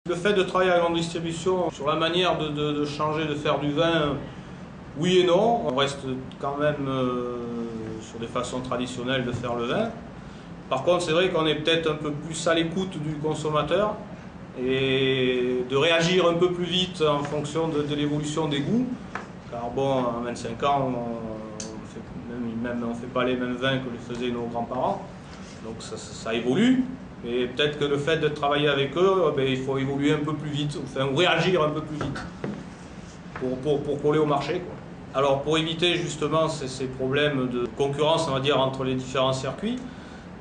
Le fait de travailler à la grande distribution sur la manière de changer, de faire du vin, oui et non. On reste quand même sur des façons traditionnelles de faire le vin. Par contre, c'est vrai qu'on est peut-être un peu plus à l'écoute du consommateur et de réagir un peu plus vite en fonction de l'évolution des goûts. Car bon, à 25 ans, on ne fait pas les mêmes vins que les faisaient nos grands-parents. Donc ça évolue. Et peut-être que le fait de travailler avec eux, il faut évoluer un peu plus vite, enfin réagir un peu plus vite pour coller au marché, quoi. Alors pour éviter justement ces problèmes de concurrence, on va dire, entre les différents circuits,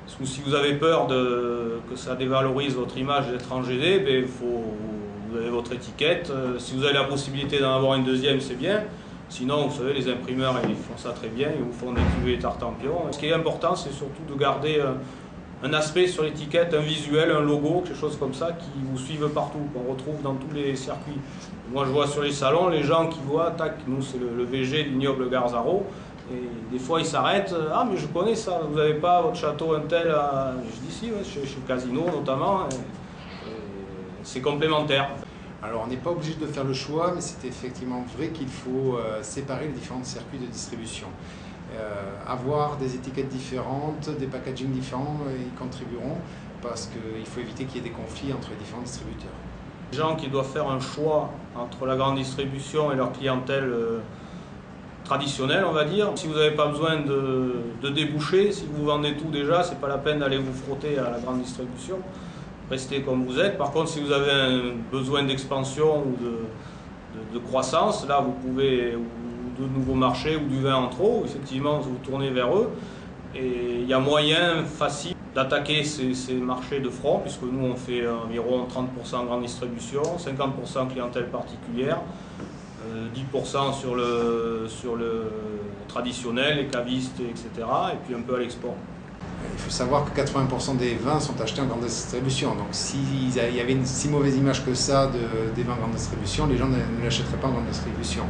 parce que si vous avez peur que ça dévalorise votre image d'être en GD, vous avez votre étiquette. Si vous avez la possibilité d'en avoir une deuxième, c'est bien. Sinon, vous savez, les imprimeurs, ils font ça très bien, ils vous font des cuvées Tartampion. Ce qui est important, c'est surtout de garder un aspect sur l'étiquette, un visuel, un logo, quelque chose comme ça, qui vous suivent partout, qu'on retrouve dans tous les circuits. Moi, je vois sur les salons, les gens qui voient, tac, nous, c'est le VG de l'ignoble Garzaro, et des fois, ils s'arrêtent, ah, mais je connais ça, vous n'avez pas votre château un tel à... Je dis si, ouais, chez Casino notamment, et c'est complémentaire. Alors, on n'est pas obligé de faire le choix, mais c'est effectivement vrai qu'il faut séparer les différents circuits de distribution. Avoir des étiquettes différentes, des packagings différents, ils contribueront parce qu'il faut éviter qu'il y ait des conflits entre les différents distributeurs. Les gens qui doivent faire un choix entre la grande distribution et leur clientèle traditionnelle, on va dire. Si vous n'avez pas besoin de déboucher, si vous vendez tout déjà, c'est pas la peine d'aller vous frotter à la grande distribution. Restez comme vous êtes. Par contre, si vous avez un besoin d'expansion ou de croissance, là vous pouvez, ou de nouveaux marchés ou du vin en trop, effectivement vous tournez vers eux. Et il y a moyen facile d'attaquer ces marchés de front, puisque nous on fait environ 30% grande distribution, 50% clientèle particulière, 10% sur le traditionnel, les cavistes, etc. et puis un peu à l'export. Il faut savoir que 80% des vins sont achetés en grande distribution. Donc s'il y avait une si mauvaise image que ça des vins en grande distribution, les gens ne l'achèteraient pas en grande distribution.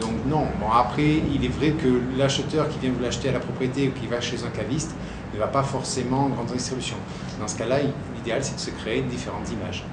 Donc non. Bon, après, il est vrai que l'acheteur qui vient vous l'acheter à la propriété ou qui va chez un caviste ne va pas forcément en grande distribution. Dans ce cas-là, l'idéal c'est de se créer différentes images.